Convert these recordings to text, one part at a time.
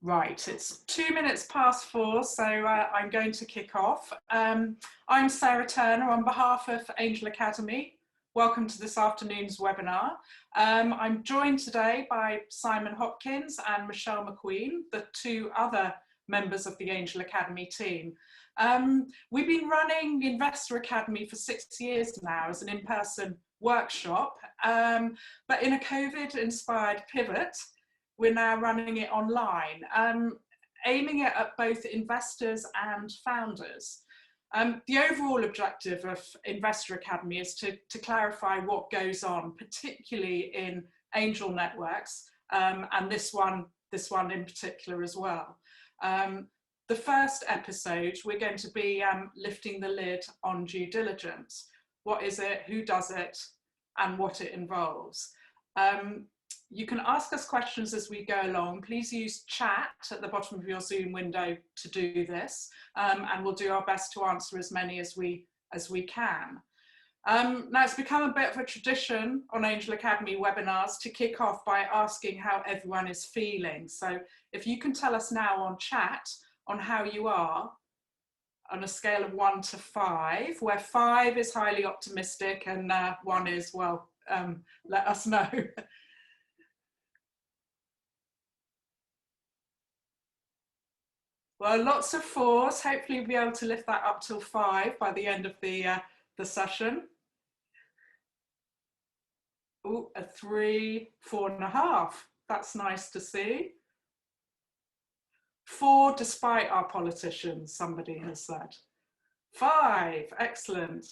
Right, it's 4 minutes, so I'm going to kick off. I'm Sarah Turner on behalf of Angel Academy. Welcome to this afternoon's webinar. I'm joined today by Simon Hopkins and Michelle McQueen, the two other members of the Angel Academy team. We've been running Investor Academy for 6 years now as an in-person workshop, but in a COVID-inspired pivot, we're now running it online, aiming it at both investors and founders. The overall objective of Investor Academy is to clarify what goes on, particularly in angel networks, and this one in particular as well. The first episode, we're going to be lifting the lid on due diligence. What is it, who does it, and what it involves. You can ask us questions as we go along. Please use chat at the bottom of your Zoom window to do this, and we'll do our best to answer as many as we can. Now, it's become a bit of a tradition on Angel Academy webinars to kick off by asking how everyone is feeling. So if you can tell us now on chat on how you are on a scale of 1 to 5, where 5 is highly optimistic and 1 is, well, let us know. Well, lots of 4s. Hopefully we'll be able to lift that up till 5 by the end of the session. Ooh, a 3, 4.5. That's nice to see. 4 despite our politicians, somebody has said. 5, excellent.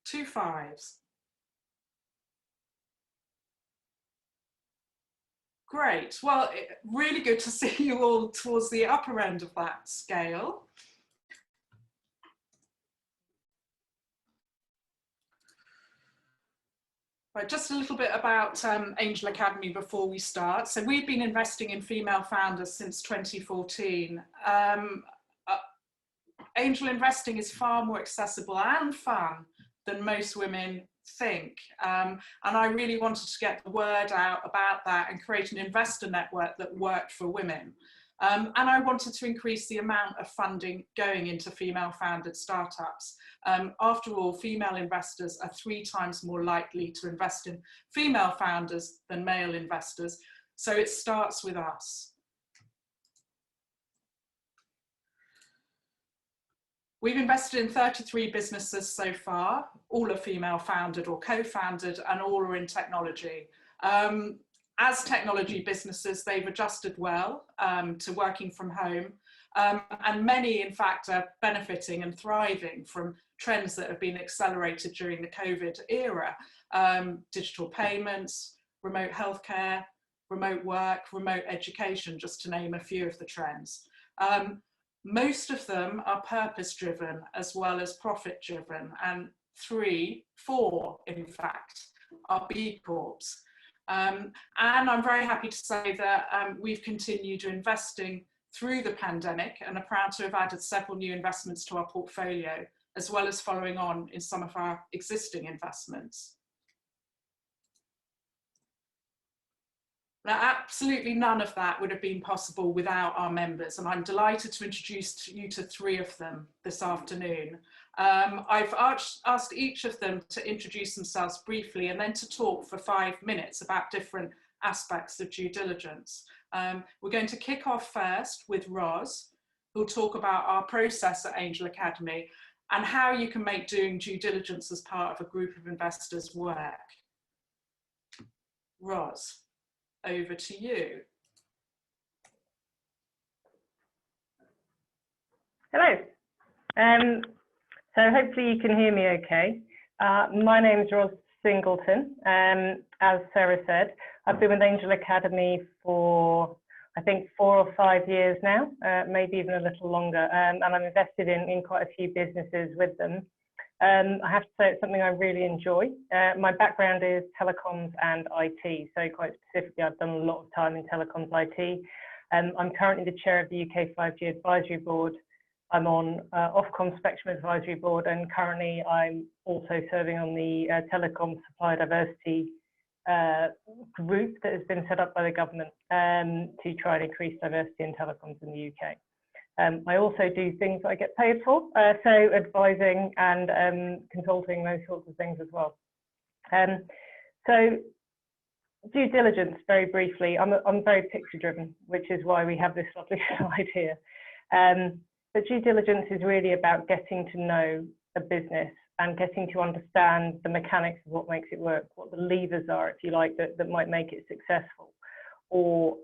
2 5s. Great, well, really good to see you all towards the upper end of that scale. Right, just a little bit about Angel Academy before we start. So we've been investing in female founders since 2014. Angel investing is far more accessible and fun than most women think. And I really wanted to get the word out about that and create an investor network that worked for women. And I wanted to increase the amount of funding going into female founded startups. After all, female investors are 3 times more likely to invest in female founders than male investors. So it starts with us. We've invested in 33 businesses so far. All are female founded or co-founded, and all are in technology. As technology businesses, they've adjusted well to working from home. And many, in fact, are benefiting and thriving from trends that have been accelerated during the COVID era. Digital payments, remote healthcare, remote work, remote education, just to name a few of the trends. Most of them are purpose-driven as well as profit-driven, and 3, 4, in fact, are B Corps. And I'm very happy to say that we've continued investing through the pandemic and are proud to have added several new investments to our portfolio, as well as following on in some of our existing investments. Now, absolutely none of that would have been possible without our members, and I'm delighted to introduce you to 3 of them this afternoon. I've asked each of them to introduce themselves briefly and then to talk for 5 minutes about different aspects of due diligence. We're going to kick off first with Ros, who'll talk about our process at Angel Academy and how you can make doing due diligence as part of a group of investors work. Ros, over to you. Hello. So hopefully you can hear me okay. My name is Ros Singleton. As Sarah said, I've been with Angel Academy for, I think, 4 or 5 years now, maybe even a little longer. And I'm invested in quite a few businesses with them. I have to say it's something I really enjoy. My background is telecoms and IT, so quite specifically I've done a lot of time in telecoms IT. I'm currently the chair of the UK 5G Advisory Board. I'm on Ofcom Spectrum Advisory Board, and currently I'm also serving on the Telecom Supply Diversity group that has been set up by the government to try and increase diversity in telecoms in the UK. I also do things that I get paid for, so advising and consulting, those sorts of things as well. So due diligence, very briefly, I'm very picture driven, which is why we have this lovely slide here. But due diligence is really about getting to know a business and getting to understand the mechanics of what makes it work, what the levers are, if you like, that might make it successful or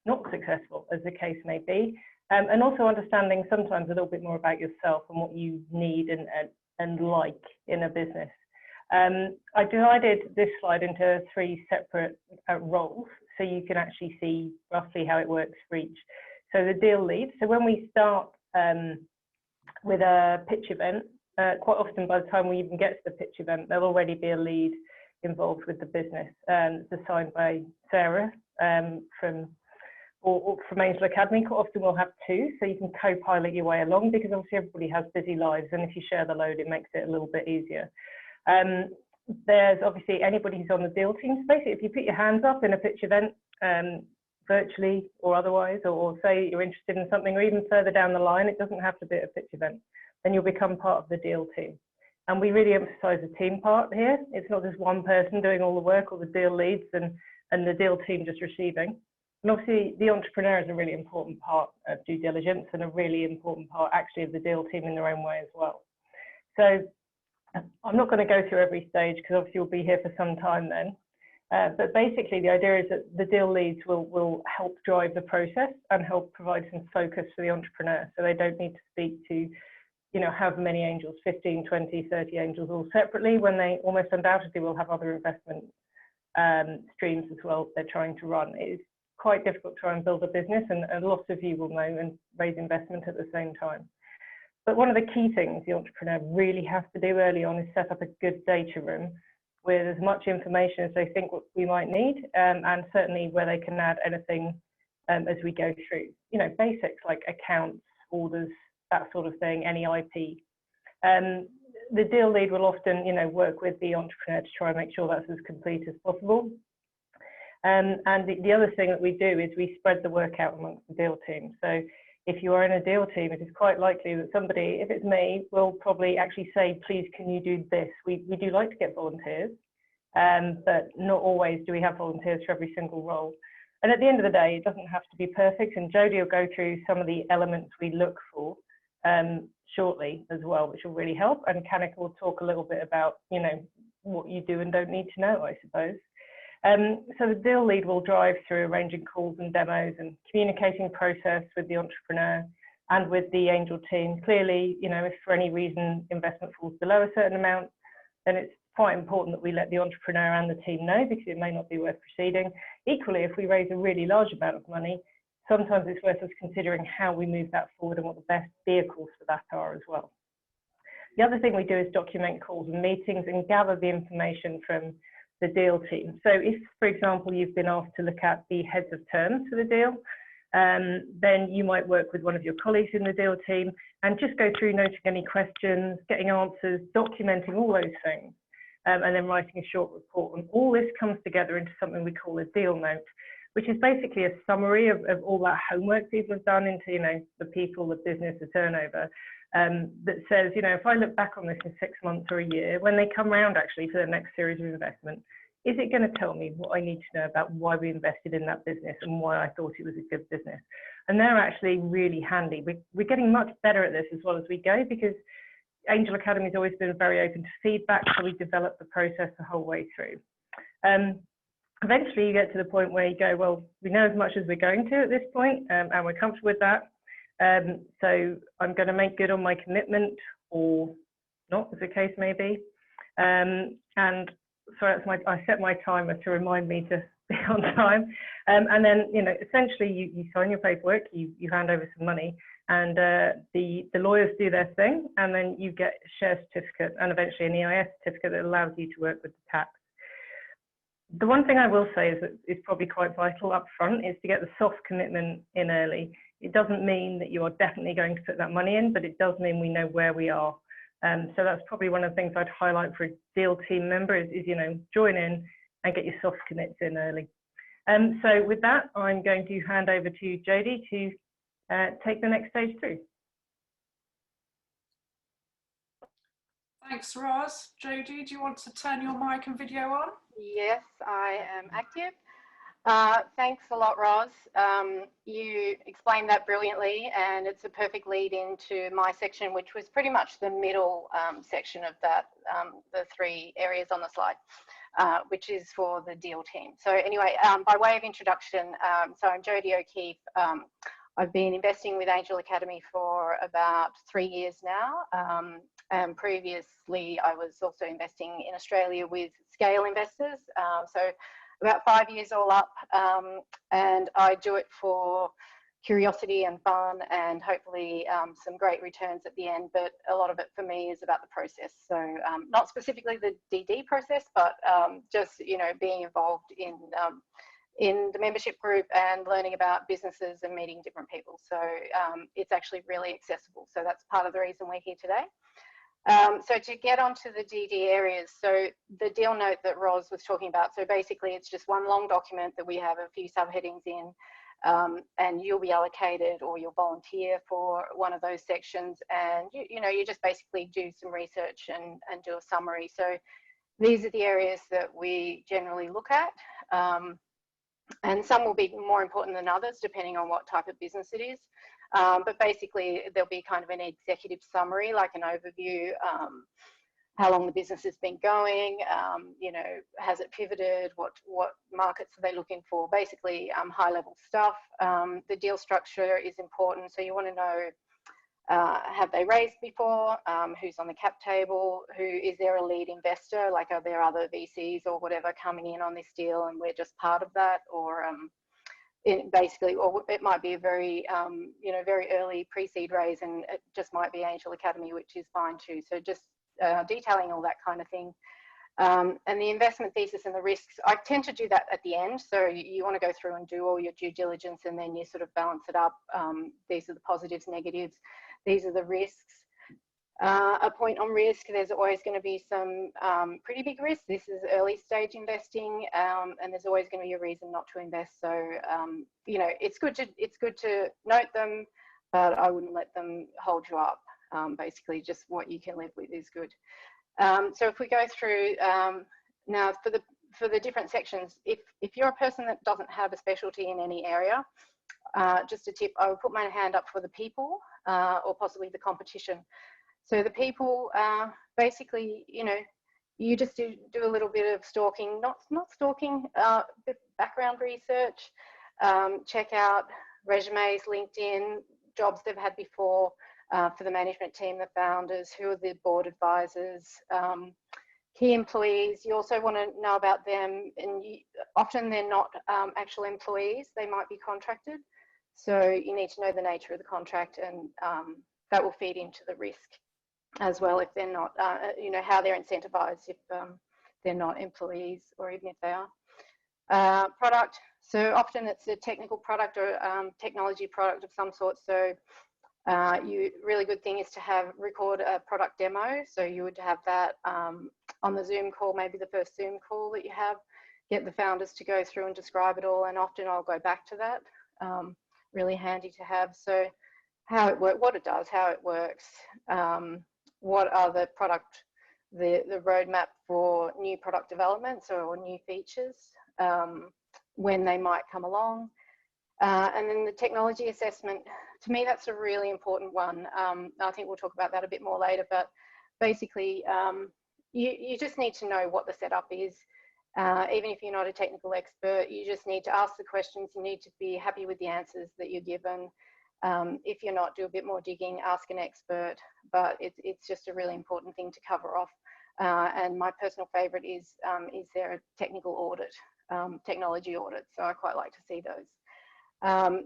not successful, as the case may be. And also understanding sometimes a little bit more about yourself and what you need and like in a business. I divided this slide into 3 separate roles, so you can actually see roughly how it works for each. So the deal lead. So when we start with a pitch event, quite often by the time we even get to the pitch event, there'll already be a lead involved with the business. It's assigned by Sarah from Angel Academy. Quite often we'll have 2, so you can co-pilot your way along, because obviously everybody has busy lives, and if you share the load, it makes it a little bit easier. There's obviously anybody who's on the deal team. So basically, if you put your hands up in a pitch event, virtually or otherwise, or say you're interested in something, or even further down the line, it doesn't have to be a pitch event, then you'll become part of the deal team. And we really emphasize the team part here. It's not just one person doing all the work, or the deal leads and the deal team just receiving. And obviously the entrepreneur is a really important part of due diligence, and a really important part actually of the deal team in their own way as well. So I'm not going to go through every stage, because obviously you'll be here for some time then. But basically the idea is that the deal leads will help drive the process and help provide some focus for the entrepreneur, so they don't need to speak to, you know, however many angels, 15, 20, 30 angels all separately, when they almost undoubtedly will have other investment streams as well they're trying to run. It's quite difficult to try and build a business, and lots of you will know, and raise investment at the same time. But one of the key things the entrepreneur really has to do early on is set up a good data room with as much information as they think we might need, and certainly where they can add anything as we go through. You know, basics like accounts, orders, that sort of thing, any IP. The deal lead will often, you know, work with the entrepreneur to try and make sure that's as complete as possible. And the other thing that we do is we spread the work out amongst the deal team. So if you are in a deal team, it is quite likely that somebody, if it's me, will probably actually say, please, can you do this? We do like to get volunteers, but not always do we have volunteers for every single role. And at the end of the day, it doesn't have to be perfect. And Jodie will go through some of the elements we look for shortly as well, which will really help. And Kanika will talk a little bit about, you know, what you do and don't need to know, I suppose. So the deal lead will drive through arranging calls and demos and communicating process with the entrepreneur and with the angel team. Clearly, you know, if for any reason investment falls below a certain amount, then it's quite important that we let the entrepreneur and the team know, because it may not be worth proceeding. Equally, if we raise a really large amount of money, sometimes it's worth us considering how we move that forward and what the best vehicles for that are as well. The other thing we do is document calls and meetings and gather the information from the deal team. So if, for example, you've been asked to look at the heads of terms for the deal, then you might work with one of your colleagues in the deal team and just go through noting any questions, getting answers, documenting all those things, and then writing a short report. And all this comes together into something we call a deal note, which is basically a summary of all that homework people have done into, you know, the people, the business, the turnover, that says, you know, if I look back on this in 6 months or a year, when they come round actually for the next series of investment, is it going to tell me what I need to know about why we invested in that business and why I thought it was a good business? And they're actually really handy. We're getting much better at this as well as we go, because Angel Academy has always been very open to feedback, so we develop the process the whole way through. Eventually you get to the point where you go, well, we know as much as we're going to at this point, and we're comfortable with that. So I'm going to make good on my commitment, or not, as the case may be. And so that's I set my timer to remind me to be on time. And then, you know, essentially you sign your paperwork, you hand over some money, and the lawyers do their thing, and then you get a share certificate and eventually an EIS certificate that allows you to work with the tax. The one thing I will say is that is probably quite vital up front is to get the soft commitment in early. It doesn't mean that you are definitely going to put that money in, but it does mean we know where we are. So that's probably one of the things I'd highlight for a deal team member is, you know, join in, and get your soft commits in early. So with that, I'm going to hand over to Jodie to take the next stage through. Thanks, Ros. Jodie, do you want to turn your mic and video on? Yes, I am active. Thanks a lot, Ros. You explained that brilliantly, and it's a perfect lead into my section, which was pretty much the middle section of that, the 3 areas on the slide, which is for the deal team. So anyway, by way of introduction, so I'm Jodie O'Keefe. I've been investing with Angel Academy for about 3 years now. And previously, I was also investing in Australia with scale investors. So about 5 years all up, and I do it for curiosity and fun, and hopefully some great returns at the end. But a lot of it for me is about the process. So not specifically the DD process, but just being involved in the membership group and learning about businesses and meeting different people. So it's actually really accessible. So that's part of the reason we're here today. So to get onto the DD areas, so the deal note that Ros was talking about, so basically it's just one long document that we have a few subheadings in, and you'll be allocated or you'll volunteer for one of those sections, and you just basically do some research and do a summary. So these are the areas that we generally look at, and some will be more important than others depending on what type of business it is. But basically, there'll be kind of an executive summary, like an overview, how long the business has been going, has it pivoted, what markets are they looking for, basically high-level stuff. The deal structure is important, so you want to know, have they raised before, who's on the cap table, is there a lead investor, like are there other VCs or whatever coming in on this deal and we're just part of that, or basically, or it might be a very, very early pre-seed raise, and it just might be Angel Academy, which is fine too. So just detailing all that kind of thing. And the investment thesis and the risks, I tend to do that at the end. So you want to go through and do all your due diligence, and then you sort of balance it up. These are the positives, negatives. These are the risks. A point on risk, there's always going to be some pretty big risks. This is early stage investing, and there's always going to be a reason not to invest. So it's good to note them, but I wouldn't let them hold you up. Basically, just what you can live with is good. So if we go through now for the different sections, if you're a person that doesn't have a specialty in any area, just a tip, I would put my hand up for the people or possibly the competition. So the people, basically, you just do a little bit of stalking, not stalking, background research, check out resumes, LinkedIn, jobs they've had before for the management team, the founders, who are the board advisors, key employees. You also want to know about them, and often they're not actual employees, they might be contracted. So you need to know the nature of the contract, and that will feed into the risk as well if they're not, how they're incentivized if they're not employees, or even if they are. Product, so often it's a technical product or technology product of some sort. So really good thing is to record a product demo. So you would have that on the Zoom call, maybe the first Zoom call that you have, get the founders to go through and describe it all, and often I'll go back to that. Really handy to have. So how it works, what it does, how it works, what are the roadmap for new product developments or new features, when they might come along. And then the technology assessment, to me, that's a really important one. I think we'll talk about that a bit more later, but basically, you just need to know what the setup is. Even if you're not a technical expert, you just need to ask the questions. You need to be happy with the answers that you're given. If you're not, do a bit more digging, ask an expert, but it's just a really important thing to cover off. And my personal favorite is there a technical audit, technology audit? So I quite like to see those.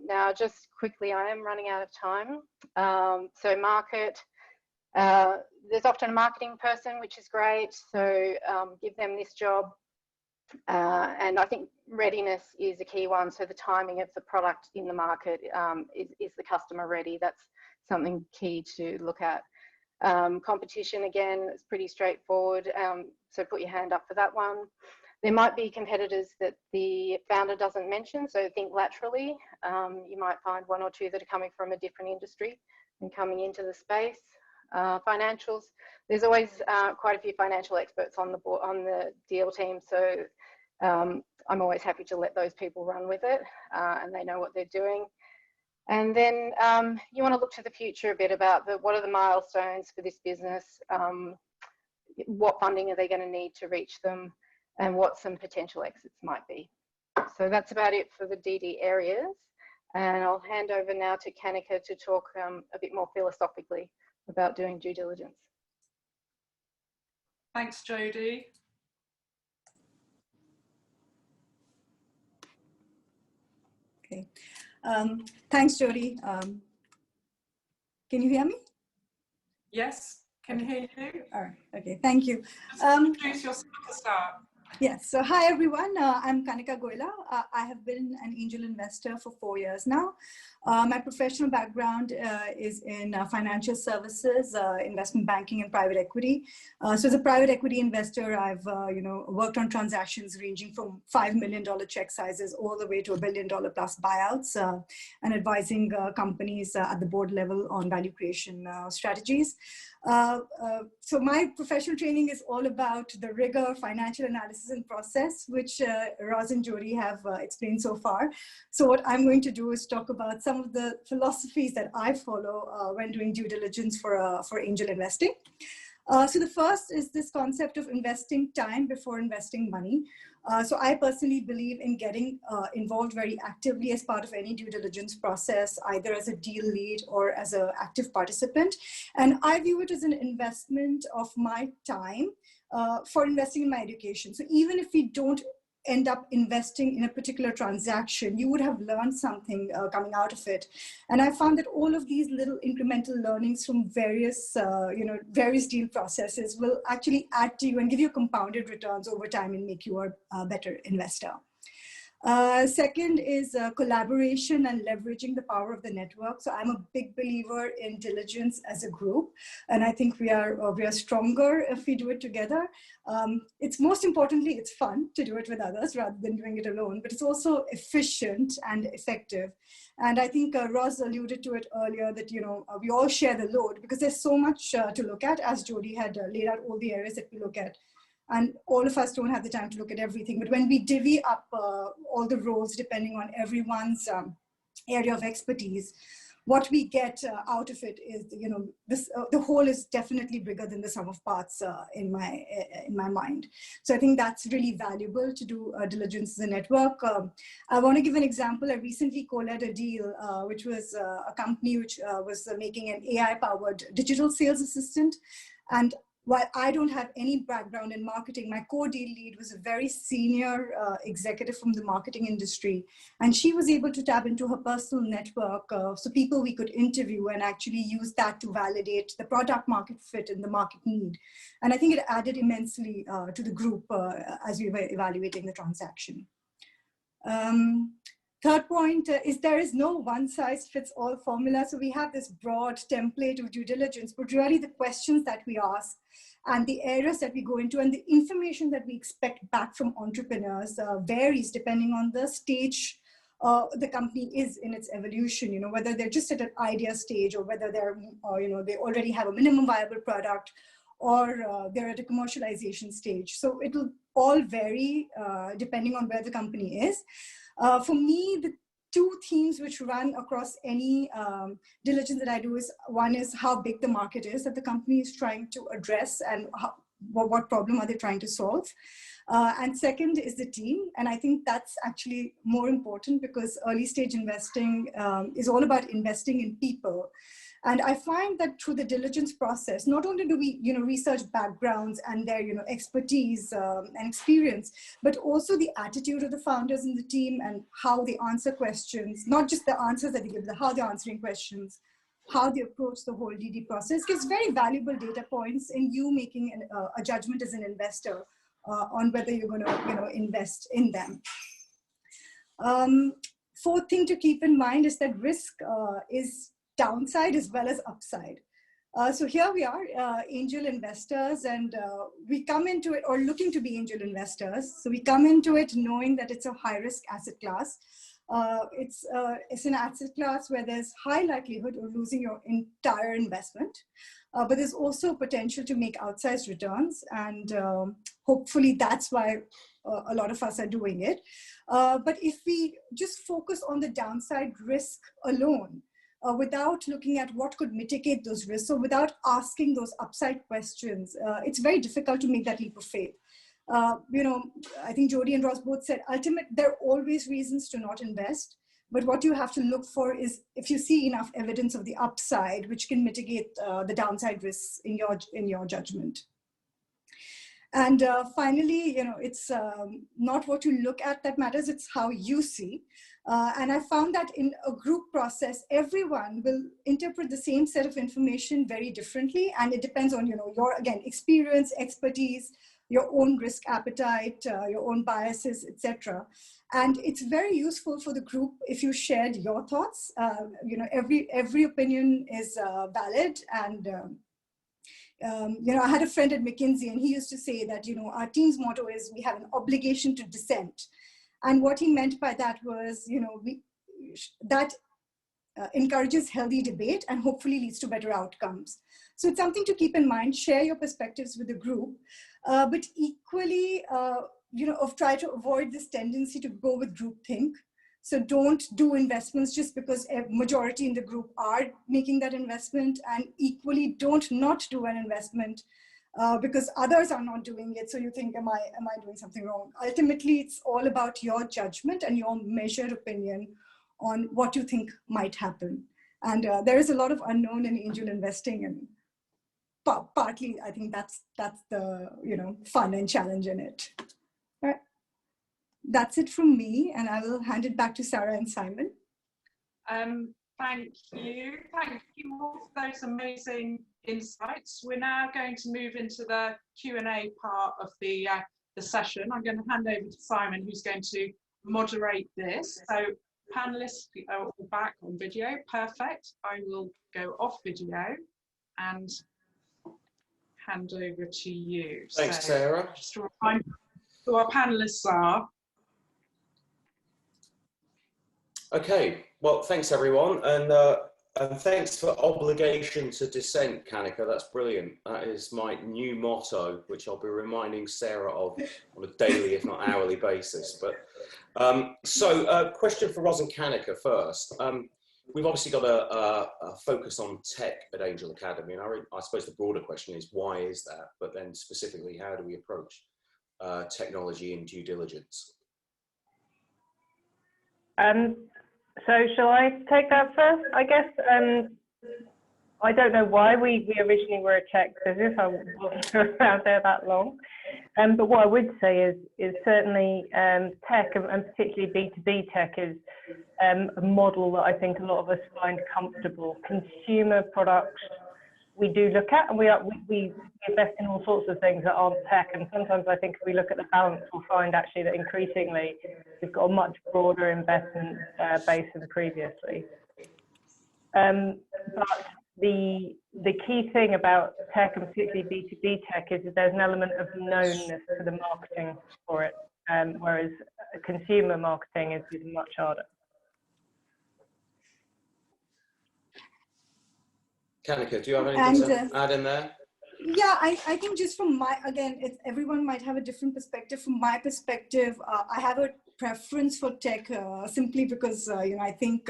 Now, just quickly, I am running out of time. So market, there's often a marketing person, which is great. So give them this job. And I think readiness is a key one. So the timing of the product in the market, is the customer ready? That's something key to look at. Competition, again, it's pretty straightforward. So put your hand up for that one. There might be competitors that the founder doesn't mention, so think laterally. You might find one or two that are coming from a different industry and coming into the space. Financials, there's always quite a few financial experts on the board, on the deal team, so I'm always happy to let those people run with it, and they know what they're doing. And then you want to look to the future a bit about what are the milestones for this business, what funding are they going to need to reach them, and what some potential exits might be. So that's about it for the DD areas. And I'll hand over now to Kanika to talk a bit more philosophically about doing due diligence. Thanks, Jodie. Okay. Thanks, Jodie. Can you hear me? Yes, can hear you. All right. Okay. Thank you. Just introduce yourself to start. Yes. So hi, everyone. I'm Kanika Goela. I have been an angel investor for 4 years now. My professional background is in financial services, investment banking, and private equity. So as a private equity investor, I've worked on transactions ranging from $5 million check sizes all the way to $1 billion plus buyouts, and advising companies at the board level on value creation strategies. So my professional training is all about the rigor, financial analysis and process, which Ros and Jodie have explained so far. So what I'm going to do is talk about some of the philosophies that I follow when doing due diligence for angel investing. So the first is this concept of investing time before investing money. So I personally believe in getting involved very actively as part of any due diligence process, either as a deal lead or as an active participant. And I view it as an investment of my time for investing in my education. So even if we don't end up investing in a particular transaction, you would have learned something coming out of it. And I found that all of these little incremental learnings from various deal processes will actually add to you and give you compounded returns over time and make you a better investor. Second is collaboration and leveraging the power of the network. So I'm a big believer in diligence as a group, and I think we are stronger if we do it together. It's most importantly, it's fun to do it with others rather than doing it alone, but it's also efficient and effective. And I think Ros alluded to it earlier that we all share the load because there's so much to look at, as Jodie had laid out all the areas that we look at. And all of us don't have the time to look at everything. But when we divvy up all the roles, depending on everyone's area of expertise, what we get out of it is, the whole is definitely bigger than the sum of parts in my mind. So I think that's really valuable to do diligence as a network. I want to give an example. I recently co-led a deal, which was a company which was making an AI-powered digital sales assistant. And while I don't have any background in marketing, my co-deal lead was a very senior executive from the marketing industry. And she was able to tap into her personal network, so people we could interview and actually use that to validate the product market fit and the market need. And I think it added immensely to the group as we were evaluating the transaction. Third point is there is no one-size-fits-all formula. So we have this broad template of due diligence, but really the questions that we ask and the areas that we go into and the information that we expect back from entrepreneurs varies depending on the stage the company is in its evolution, whether they're just at an idea stage or whether they're, they already have a minimum viable product or they're at a commercialization stage. So it will all vary depending on where the company is. For me, the two themes which run across any diligence that I do is, one is how big the market is that the company is trying to address and what problem are they trying to solve. And second is the team. And I think that's actually more important because early stage investing is all about investing in people. And I find that through the diligence process, not only do we, research backgrounds and their, expertise and experience, but also the attitude of the founders in the team and how they answer questions, not just the answers that they give, how they're answering questions, how they approach the whole DD process gives very valuable data points in you making a judgment as an investor on whether you're going to, invest in them. Fourth thing to keep in mind is that risk is downside as well as upside. So here we are, angel investors, and we come into it, or looking to be angel investors. So we come into it knowing that it's a high-risk asset class. It's an asset class where there's high likelihood of losing your entire investment, but there's also potential to make outsized returns, and hopefully that's why a lot of us are doing it. But if we just focus on the downside risk alone, without looking at what could mitigate those risks, or without asking those upside questions, it's very difficult to make that leap of faith. You know, I think Jodie and Ros both said, there are always reasons to not invest, but what you have to look for is if you see enough evidence of the upside, which can mitigate the downside risks in your judgment. And finally, you know, it's not what you look at that matters, it's how you see. And I found that in a group process, everyone will interpret the same set of information very differently. And it depends on, you know, your, again, experience, expertise, your own risk appetite, your own biases, etc. And it's very useful for the group if you shared your thoughts. You know, every opinion is valid. And you know, I had a friend at McKinsey, and he used to say that, you know, our team's motto is we have an obligation to dissent. And what he meant by that was, you know, that encourages healthy debate and hopefully leads to better outcomes. So it's something to keep in mind. Share your perspectives with the group, but equally, you know, try to avoid this tendency to go with groupthink. So don't do investments just because a majority in the group are making that investment, and equally don't not do an investment because others are not doing it. So you think, am I doing something wrong? Ultimately, it's all about your judgment and your measured opinion on what you think might happen. And there is a lot of unknown in angel investing, and partly I think that's the, you know, fun and challenge in it. All right. That's it from me, and I will hand it back to Sarah and Simon. Thank you all for those amazing insights. We're now going to move into the Q&A part of the session. I'm going to hand over to Simon, who's going to moderate this. So panelists are all back on video. Perfect. I will go off video and hand over to you. Thanks, so, Sarah. Just to remind who our panelists are. Okay, well, thanks everyone, and thanks for obligation to dissent, Kanika. That's brilliant. That is my new motto, which I'll be reminding Sarah of on a daily, if not hourly basis. But question for Ros and Kanika first. We've obviously got a focus on tech at Angel Academy, and I suppose the broader question is, why is that? But then specifically, how do we approach technology and due diligence? So shall I take that first? I guess I don't know why we originally were a tech business. I wasn't around there that long. But what I would say is certainly tech, and particularly B2B tech, is a model that I think a lot of us find comfortable. Consumer products we do look at, and we invest in all sorts of things that aren't tech, and sometimes I think if we look at the balance, we'll find actually that increasingly we've got a much broader investment base than previously. But the key thing about tech, and particularly B2B tech, is that there's an element of knownness to the marketing for it, whereas consumer marketing is much harder. Kanika, do you have anything to add in there? Yeah, I think just from again, everyone might have a different perspective. From my perspective, I have a preference for tech simply because, you know, I think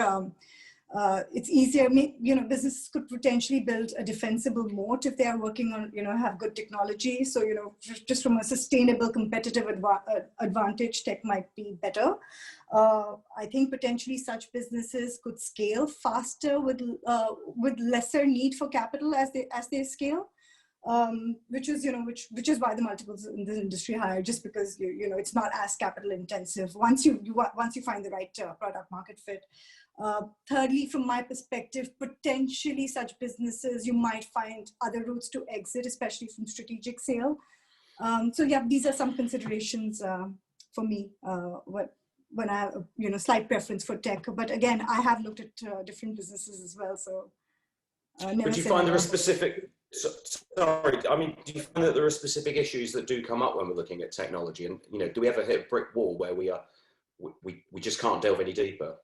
it's easier. You know, businesses could potentially build a defensible moat if they are working on, you know, have good technology. So, you know, just from a sustainable competitive advantage, tech might be better. I think potentially such businesses could scale faster with lesser need for capital as they scale. Which is, you know, which is why the multiples in this industry higher, just because you know it's not as capital intensive once you find the right product market fit. Thirdly, from my perspective, potentially such businesses, you might find other routes to exit, especially from strategic sale. So yeah, these are some considerations for me when I have, you know, slight preference for tech. But again, I have looked at different businesses as well, so Never But you say find there are never. specific, sorry, I mean, do you find that there are specific issues that do come up when we're looking at technology? And, you know, do we ever hit a brick wall where we just can't delve any deeper?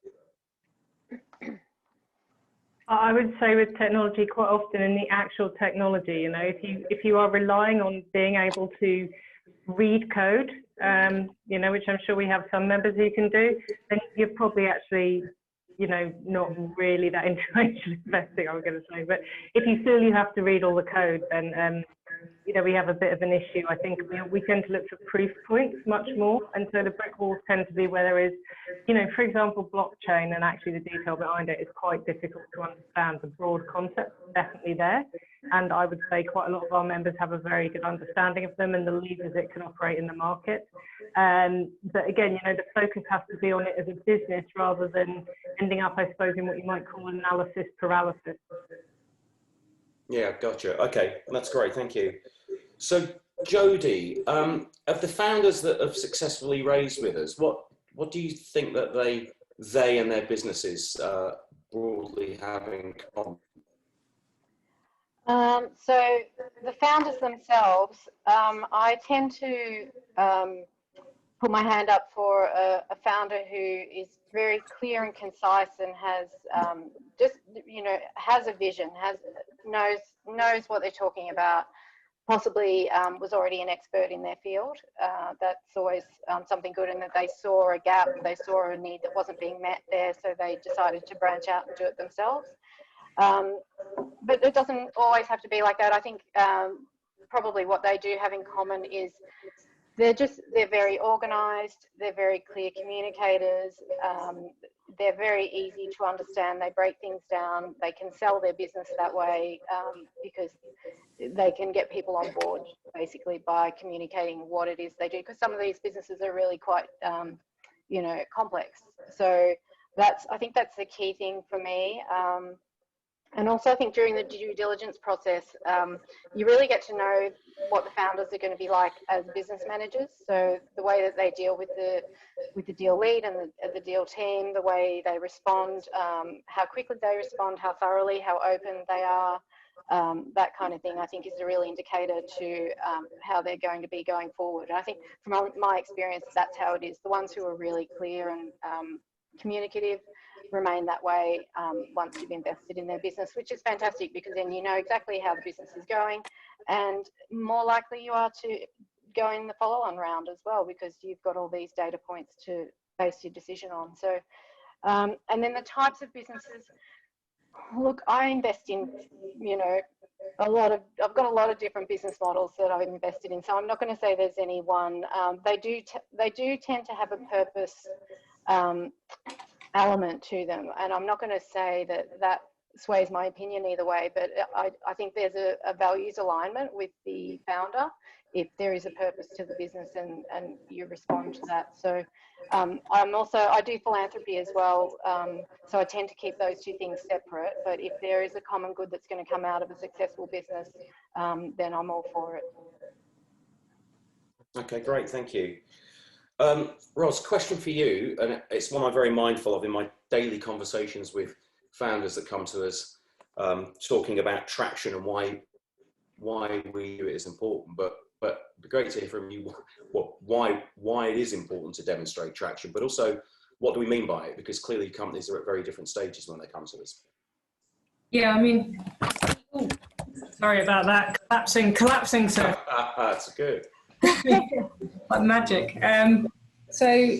I would say with technology, quite often in the actual technology, you know, if you are relying on being able to read code, you know, which I'm sure we have some members who can do, then you're probably actually, you know, not really that into angel investing, I was going to say. But if you feel you have to read all the code, then you know, we have a bit of an issue. I think we tend to look for proof points much more, and so the brick walls tend to be where there is, you know, for example, blockchain, and actually the detail behind it is quite difficult to understand. The broad concept is definitely there, and I would say quite a lot of our members have a very good understanding of them and the levers it can operate in the market. But again, you know, the focus has to be on it as a business rather than ending up, I suppose, in what you might call analysis paralysis. Yeah, gotcha. Okay, that's great. Thank you. So, Jodie, of the founders that have successfully raised with us, what do you think that they and their businesses broadly have in common? So the founders themselves, I tend to put my hand up for a founder who is very clear and concise and has just, you know, has a vision, knows what they're talking about, possibly was already an expert in their field. That's always something good, and that they saw a gap, they saw a need that wasn't being met there, so they decided to branch out and do it themselves. But it doesn't always have to be like that. I think probably what they do have in common is they're very organized, they're very clear communicators, they're very easy to understand, they break things down, they can sell their business that way because they can get people on board basically by communicating what it is they do, because some of these businesses are really quite you know, complex. So I think that's the key thing for me. And also I think during the due diligence process, you really get to know what the founders are going to be like as business managers. So the way that they deal with the deal lead and the deal team, the way they respond, how quickly they respond, how thoroughly, how open they are, that kind of thing, I think is a real indicator to how they're going to be going forward. And I think from my experience, that's how it is. The ones who are really clear and communicative remain that way once you've invested in their business, which is fantastic, because then you know exactly how the business is going, and more likely you are to go in the follow-on round as well, because you've got all these data points to base your decision on. So and then the types of businesses, look, I invest in, you know, I've got a lot of different business models that I've invested in, so I'm not going to say there's any one. They do tend to have a purpose element to them, and I'm not going to say that sways my opinion either way, but I think there's a values alignment with the founder if there is a purpose to the business and you respond to that. So I do philanthropy as well, so I tend to keep those two things separate, but if there is a common good that's going to come out of a successful business, then I'm all for it. Okay, great, thank you. Ros, question for you, and it's one I'm very mindful of in my daily conversations with founders that come to us, talking about traction and why we do it is important. But it'd be great to hear from you why it is important to demonstrate traction, but also what do we mean by it? Because clearly companies are at very different stages when they come to us. Yeah, I mean, sorry about that, collapsing, sir. That's good. Like magic. So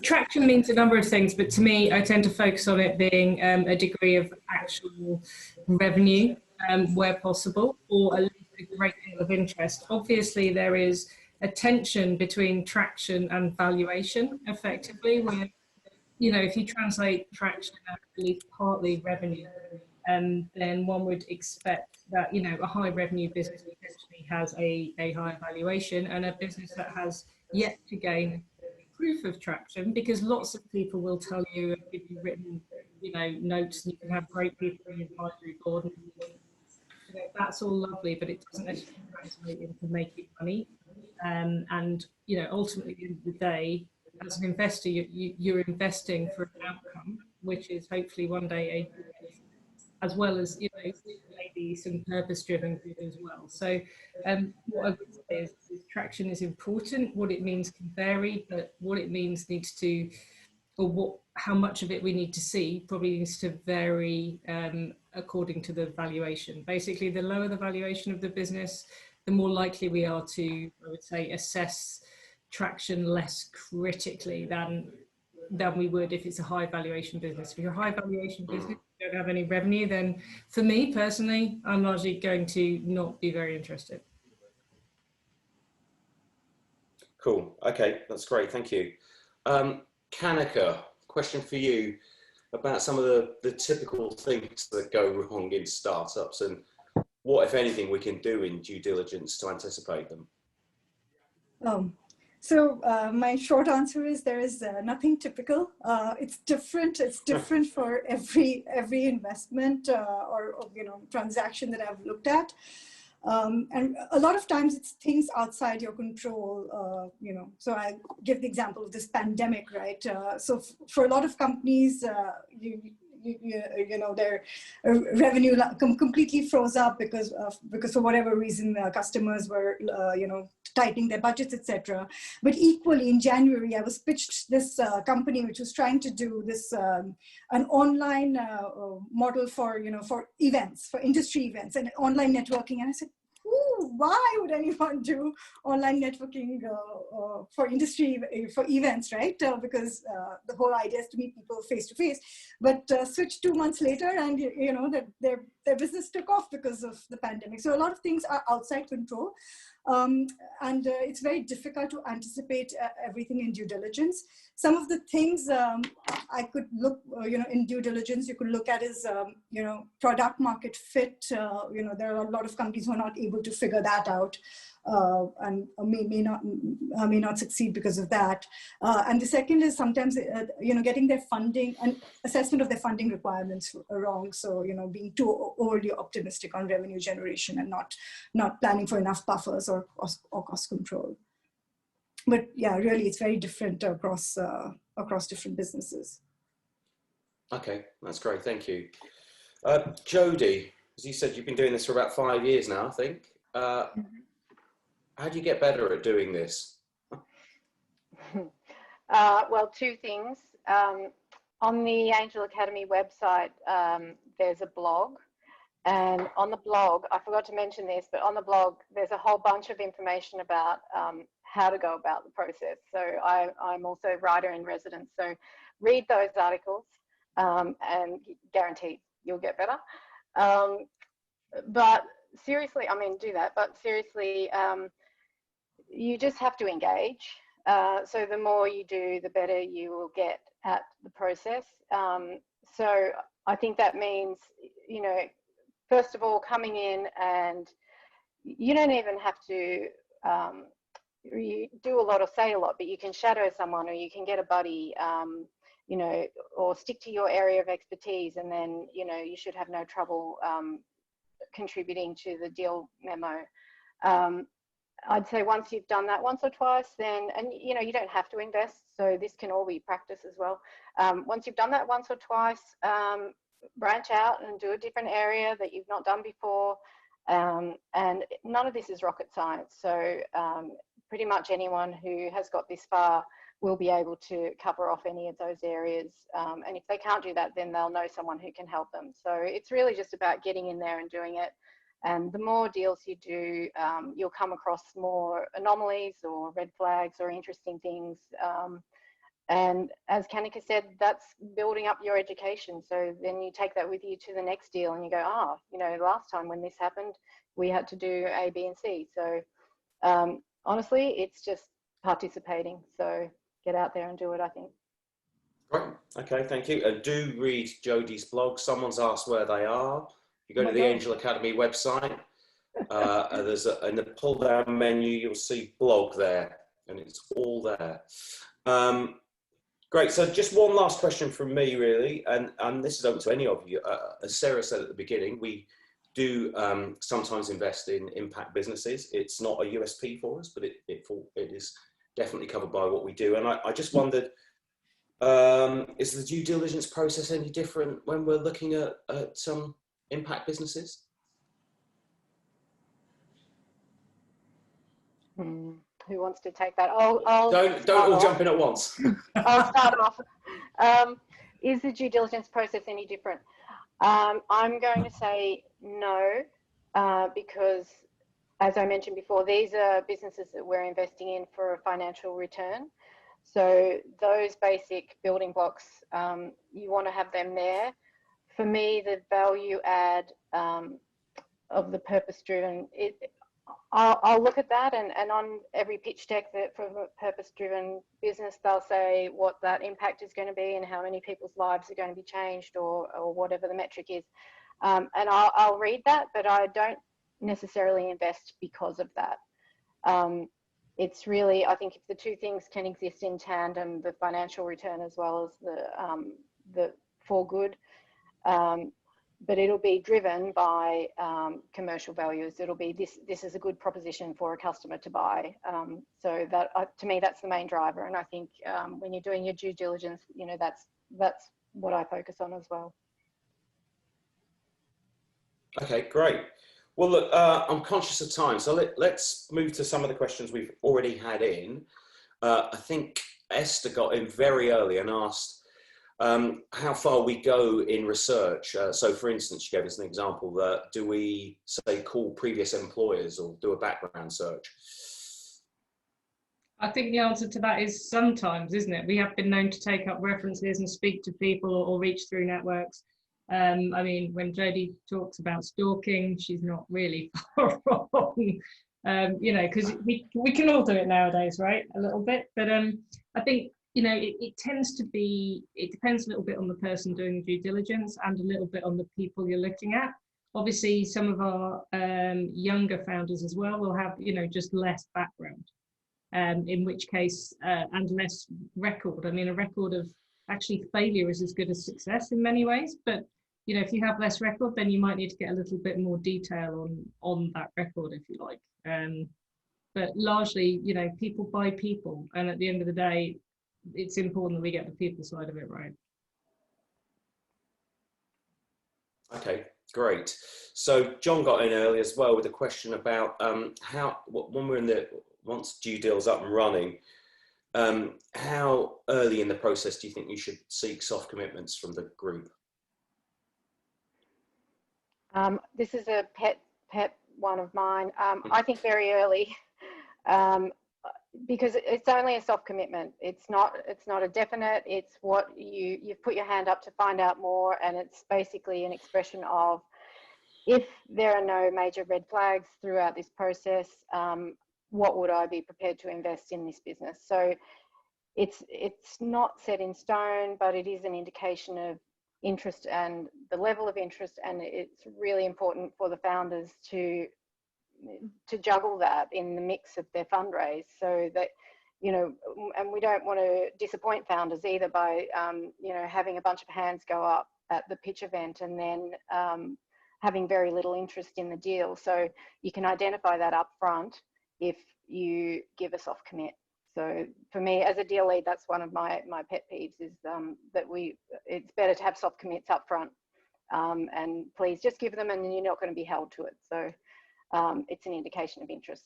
traction means a number of things, but to me, I tend to focus on it being a degree of actual revenue where possible, or at least a great deal of interest. Obviously, there is a tension between traction and valuation, effectively, where, you know, if you translate traction as at least partly revenue, then one would expect that, you know, a high revenue business potentially has a higher valuation, and a business that has yet to gain proof of traction, because lots of people will tell you, if you've written, you know, notes, and you can have great people in your advisory board, and, you know, that's all lovely, but it doesn't necessarily translate into making money. And, you know, ultimately, at the end of the day, as an investor, you're investing for an outcome, which is hopefully one day a as well as, you know, maybe some purpose-driven good as well. So what I would say is traction is important. What it means can vary, but what it means needs to, or how much of it we need to see probably needs to vary according to the valuation. Basically, the lower the valuation of the business, the more likely we are to, I would say, assess traction less critically than we would if it's a high valuation business. If you're a high valuation business, you don't have any revenue, then for me personally, I'm largely going to not be very interested. Cool. Okay, that's great. Thank you. Kanika, question for you about some of the typical things that go wrong in startups and what, if anything, we can do in due diligence to anticipate them. So my short answer is there is nothing typical. It's different. It's different for every investment or transaction that I've looked at. And a lot of times it's things outside your control, so I give the example of this pandemic, right? So for a lot of companies, their revenue completely froze up because for whatever reason, customers were, tightening their budgets, etc. But equally, in January, I was pitched this company which was trying to do this an online model for events, for industry events and online networking, and I said, ooh, why would anyone do online networking for industry, for events, right? Because the whole idea is to meet people face to face. But switched 2 months later, and their business took off because of the pandemic. So a lot of things are outside control. And it's very difficult to anticipate everything in due diligence. Some of the things I could look, in due diligence, you could look at is, product market fit. There are a lot of companies who are not able to figure that out and may not succeed because of that. And the second is sometimes, getting their funding and assessment of their funding requirements wrong. So, being too overly optimistic on revenue generation and not planning for enough buffers or cost control. But yeah, really, it's very different across different businesses. Okay, that's great. Thank you. Jodie, as you said, you've been doing this for about 5 years now, I think. How do you get better at doing this? Well, two things. On the Angel Academy website, there's a blog. And on the blog, I forgot to mention this, but on the blog, there's a whole bunch of information about how to go about the process. So I'm also writer in residence. So read those articles and guaranteed you'll get better. But seriously, do that. But seriously, you just have to engage. So the more you do, the better you will get at the process. So I think that means, first of all, coming in, and you don't even have to you do a lot or say a lot, but you can shadow someone, or you can get a buddy, or stick to your area of expertise, and then, you should have no trouble contributing to the deal memo. I'd say once you've done that once or twice, then, and you don't have to invest, so this can all be practice as well. Once you've done that once or twice, branch out and do a different area that you've not done before. And none of this is rocket science. So pretty much anyone who has got this far will be able to cover off any of those areas. And if they can't do that, then they'll know someone who can help them. So it's really just about getting in there and doing it. And the more deals you do, you'll come across more anomalies or red flags or interesting things. And as Kanika said, that's building up your education. So then you take that with you to the next deal and you go, last time when this happened, we had to do A, B, and C. So honestly, it's just participating. So get out there and do it, I think. Great. Okay, thank you. And do read Jodie's blog. Someone's asked where they are. You go to the Angel Academy website, there's in the pull-down menu, you'll see blog there, and it's all there. Great, so just one last question from me, really, and this is open to any of you. As Sarah said at the beginning, we do sometimes invest in impact businesses. It's not a USP for us, but it is definitely covered by what we do. And I just wondered, is the due diligence process any different when we're looking at some impact businesses? Who wants to take that? Don't all jump in at once. I'll start off. Is the due diligence process any different? I'm going to say no, because as I mentioned before, these are businesses that we're investing in for a financial return. So those basic building blocks, you want to have them there. For me, the value add of the purpose-driven, I'll look at that, and on every pitch deck that for a purpose-driven business, they'll say what that impact is going to be and how many people's lives are going to be changed, or whatever the metric is. And I'll read that, but I don't necessarily invest because of that. It's really, I think if the two things can exist in tandem, the financial return as well as the for good, but it'll be driven by commercial values. It'll be this is a good proposition for a customer to buy. So that to me, that's the main driver. And I think when you're doing your due diligence, you know, that's what I focus on as well. Okay, great. Well, look, I'm conscious of time, so let's move to some of the questions we've already had in. I think Esther got in very early and asked how far we go in research. So, for instance, she gave us an example that do we, say, call previous employers or do a background search? I think the answer to that is sometimes, isn't it? We have been known to take up references and speak to people or reach through networks. I mean, when Jodie talks about stalking, she's not really far wrong, you know, because we can all do it nowadays, right? A little bit. But I think, you know, it tends to be, it depends a little bit on the person doing the due diligence and a little bit on the people you're looking at. Obviously, some of our younger founders as well will have, you know, just less background, in which case, and less record. I mean, a record of actually failure is as good as success in many ways, but you know, if you have less record, then you might need to get a little bit more detail on that record, if you like. But largely, you know, people buy people, and at the end of the day, it's important that we get the people side of it right. Okay, great. So John got in early as well with a question about when we're once due deal's up and running, how early in the process do you think you should seek soft commitments from the group? This is a pet one of mine. I think very early, because it's only a soft commitment. It's not a definite. It's what you've put your hand up to find out more, and it's basically an expression of if there are no major red flags throughout this process, what would I be prepared to invest in this business? So it's not set in stone, but it is an indication of interest and the level of interest, and it's really important for the founders to juggle that in the mix of their fundraise, so that, you know, and we don't want to disappoint founders either by you know, having a bunch of hands go up at the pitch event and then having very little interest in the deal. So you can identify that up front if you give a soft commit. So for me, as a deal lead, that's one of my pet peeves, is that it's better to have soft commits up front, and please just give them, and then you're not going to be held to it. So it's an indication of interest.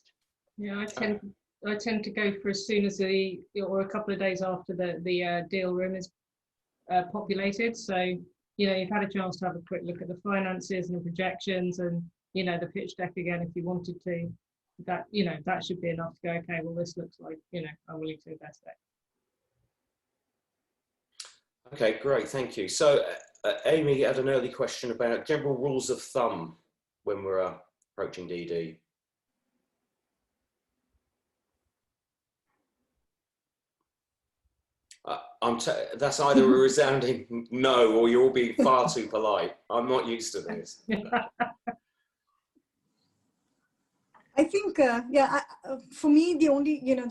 Yeah, I tend to go for as soon as or a couple of days after the deal room is populated. So, you know, you've had a chance to have a quick look at the finances and the projections, and, you know, the pitch deck again if you wanted to. That, you know, that should be enough to go, okay, well, this looks like, you know, I'm willing to invest it. Okay, great, thank you. So Amy had an early question about general rules of thumb when we're approaching DD. That's either a resounding no, or you're all being far too polite. I'm not used to this. I think, for me, the only, you know,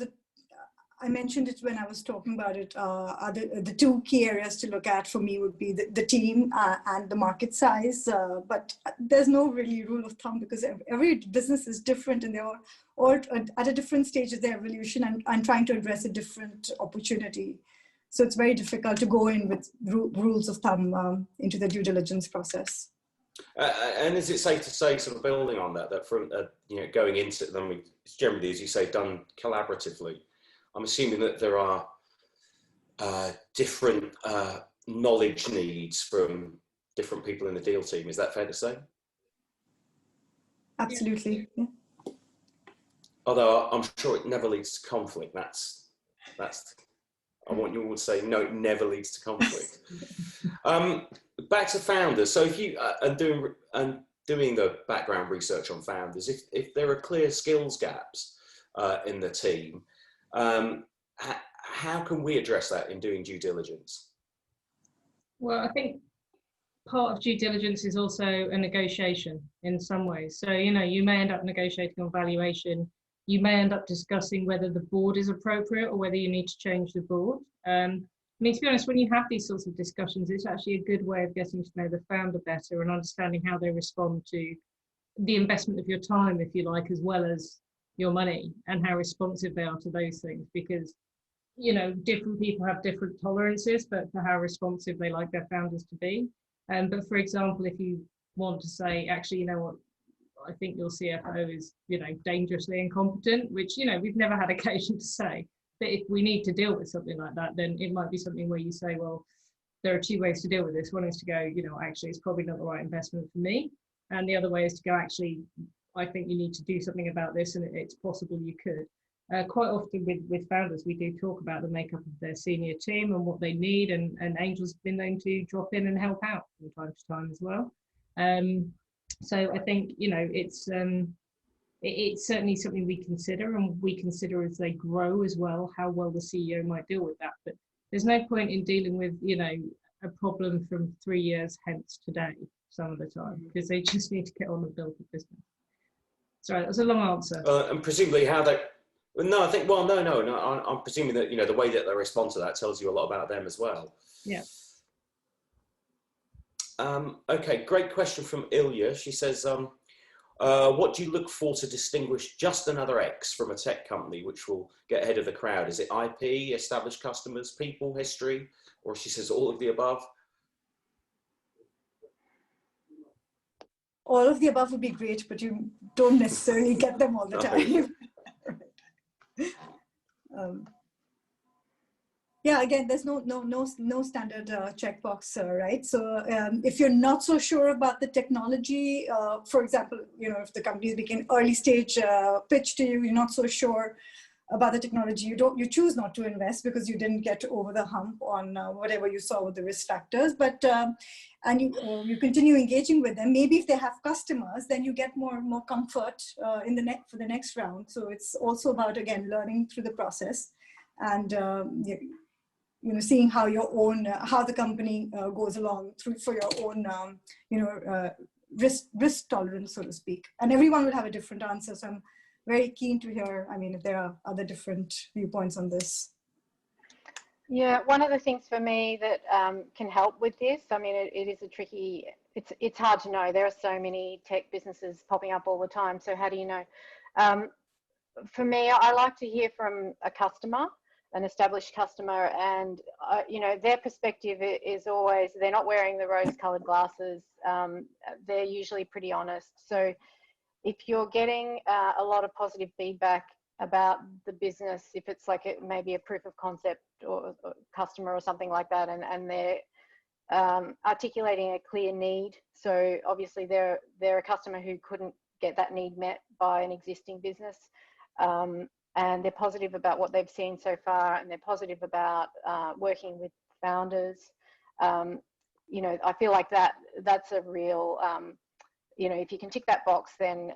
I mentioned it when I was talking about it, the two key areas to look at for me would be the team and the market size. But there's no really rule of thumb, because every business is different, and they're all at a different stage of their evolution and trying to address a different opportunity. So it's very difficult to go in with rules of thumb into the due diligence process. And is it safe to say, sort of building on that, that from going into them, it's generally, as you say, done collaboratively? I'm assuming that there are different knowledge needs from different people in the deal team. Is that fair to say? Absolutely. Yeah. Although I'm sure it never leads to conflict. That's. I want you all to say no. It never leads to conflict. Back to founders. So if you are doing the background research on founders, if there are clear skills gaps in the team, how can we address that in doing due diligence? Well, I think part of due diligence is also a negotiation in some ways. So, you may end up negotiating on valuation. You may end up discussing whether the board is appropriate or whether you need to change the board. I mean, to be honest, when you have these sorts of discussions, it's actually a good way of getting to know the founder better and understanding how they respond to the investment of your time, if you like, as well as your money, and how responsive they are to those things. Because, different people have different tolerances, but for how responsive they like their founders to be. But for example, if you want to say, actually, you know what, I think your CFO is, dangerously incompetent, which, we've never had occasion to say. But if we need to deal with something like that, then it might be something where you say, well, there are two ways to deal with this. One is to go, actually, it's probably not the right investment for me. And the other way is to go, actually, I think you need to do something about this, and it's possible you could. Quite often with founders, we do talk about the makeup of their senior team and what they need, and Angel's been known to drop in and help out from time to time as well. So I think, it's certainly something we consider, and we consider as they grow as well, how well the CEO might deal with that. But there's no point in dealing with, a problem from 3 years hence today some of the time, because they just need to get on and build the business. Sorry, that was a long answer. And presumably how they... No, I think, well, no. I'm presuming that, the way that they respond to that tells you a lot about them as well. Yeah. Okay, great question from Ilya. She says, what do you look for to distinguish just another X from a tech company which will get ahead of the crowd? Is it IP, established customers, people, history, or she says all of the above? All of the above would be great, but you don't necessarily get them all the time. Yeah, again, there's no standard checkbox, right? So if you're not so sure about the technology, for example, if the company is making early stage pitch to you, you're not so sure about the technology, you choose not to invest because you didn't get over the hump on whatever you saw with the risk factors. But and you continue engaging with them. Maybe if they have customers, then you get more comfort for the next round. So it's also about, again, learning through the process and seeing how how the company goes along for your own risk tolerance, so to speak. And everyone will have a different answer. So I'm very keen to hear, if there are other different viewpoints on this. Yeah, one of the things for me that can help with this, it is a tricky, it's hard to know. There are so many tech businesses popping up all the time. So how do you know? For me, I like to hear from a customer, an established customer, and their perspective is always, they're not wearing the rose-colored glasses. They're usually pretty honest. So if you're getting a lot of positive feedback about the business, if it's like maybe a proof of concept or customer or something like that, and they're articulating a clear need. So obviously they're a customer who couldn't get that need met by an existing business. And they're positive about what they've seen so far, and they're positive about working with founders. I feel like that's a real, if you can tick that box, then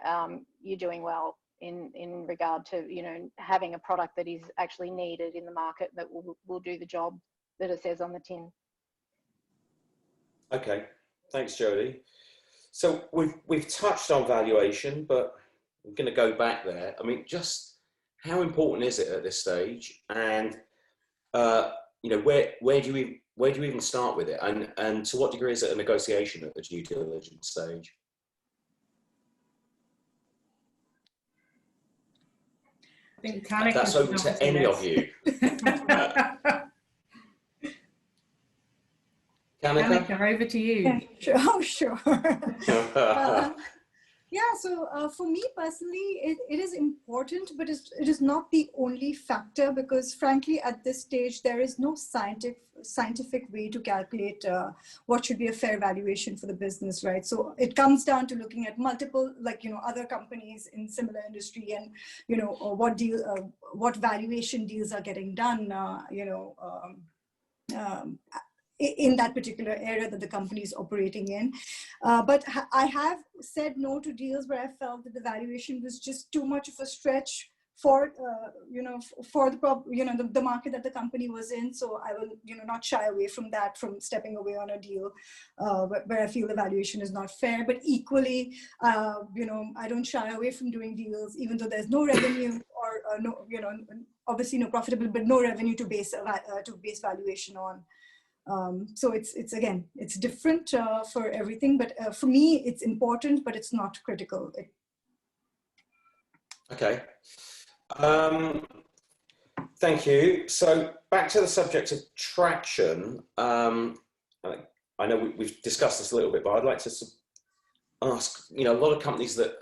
you're doing well in regard to, having a product that is actually needed in the market that will do the job that it says on the tin. Okay, thanks, Jodie. So we've touched on valuation, but I'm going to go back there. Just how important is it at this stage, and where do you even start with it, and to what degree is it a negotiation at the due diligence stage? I think Kanika, that's open to any of you. Kanika? Kanika, over to you. Yeah, sure. Oh, sure. Yeah, so for me personally, it is important, but it is not the only factor, because frankly, at this stage, there is no scientific way to calculate what should be a fair valuation for the business, right? So it comes down to looking at multiple, like, other companies in similar industry, and, what valuation deals are getting done, in that particular area that the company is operating in. But I have said no to deals where I felt that the valuation was just too much of a stretch for, for the market that the company was in. So I will, not shy away from that, from stepping away on a deal where I feel the valuation is not fair. But equally, I don't shy away from doing deals, even though there's no revenue or no, obviously no profitable, but no revenue to base valuation on. So it's again, it's different for everything, but for me, it's important, but it's not critical. Okay. Thank you. So back to the subject of traction. I know we've discussed this a little bit, but I'd like to ask, a lot of companies that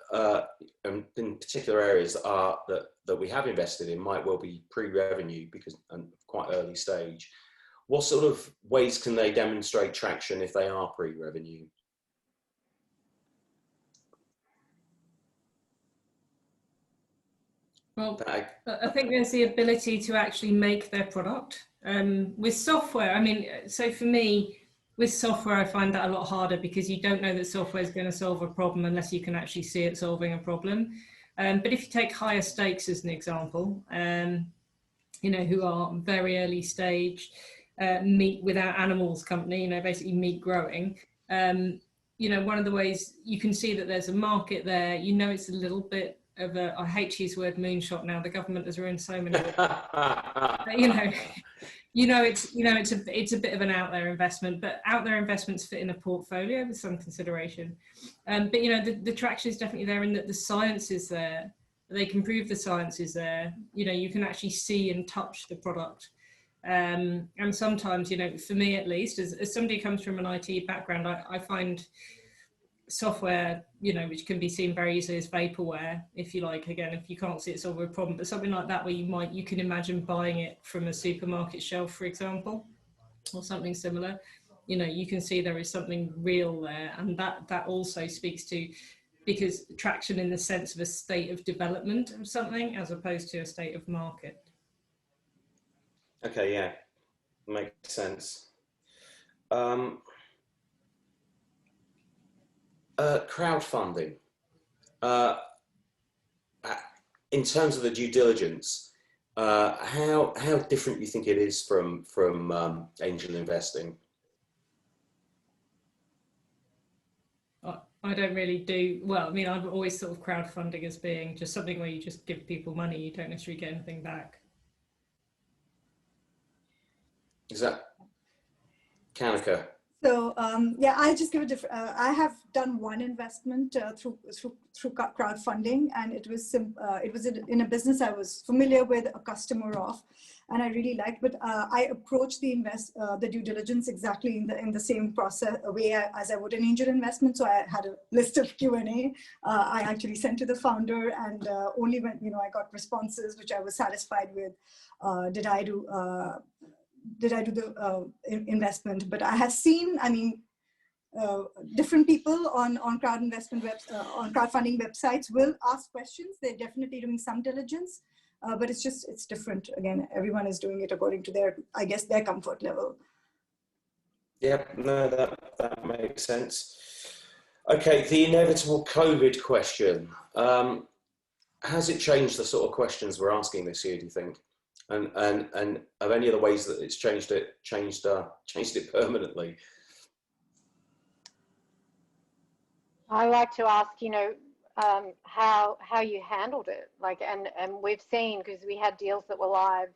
in particular areas that we have invested in might well be pre-revenue because quite early stage. What sort of ways can they demonstrate traction if they are pre-revenue? Well, I think there's the ability to actually make their product. With software, I mean, so for me, with software, I find that a lot harder because you don't know that software is going to solve a problem unless you can actually see it solving a problem. But if you take higher stakes as an example, who are very early stage, meat without animals company, basically meat growing, one of the ways you can see that there's a market there, it's a little bit of a, I hate to use the word moonshot now, the government has ruined so many it's a bit of an out there investment, but out there investments fit in a portfolio with some consideration. But the traction is definitely there in that the science is there, they can prove the science is there, you can actually see and touch the product. And sometimes, for me at least, as somebody who comes from an IT background, I find software, which can be seen very easily as vaporware, if you like, again, if you can't see it solve a problem, but something like that where you can imagine buying it from a supermarket shelf, for example, or something similar, you can see there is something real there. And that also speaks to, because traction in the sense of a state of development of something as opposed to a state of market. Okay, yeah, makes sense. Crowdfunding. In terms of the due diligence, how different do you think it is from angel investing? I don't really do, well, I mean, I've always thought of crowdfunding as being just something where you just give people money, you don't necessarily get anything back. Is that Kanika? So yeah, I just give a different. I have done one investment through crowdfunding, and it was in a business I was familiar with, a customer of, and I really liked. But I approached the due diligence exactly in the same process way as I would an angel investment. So I had a list of Q&A. I actually sent to the founder, and only when I got responses which I was satisfied with, did I do the investment. But I have seen, different people on crowdfunding websites will ask questions. They're definitely doing some diligence, but it's different. Again, everyone is doing it according to their comfort level. Yeah, no, that makes sense. Okay, the inevitable COVID question. Has it changed the sort of questions we're asking this year, do you think? And of any of the ways that it's changed it permanently? I like to ask, how you handled it, and we've seen, because we had deals that were live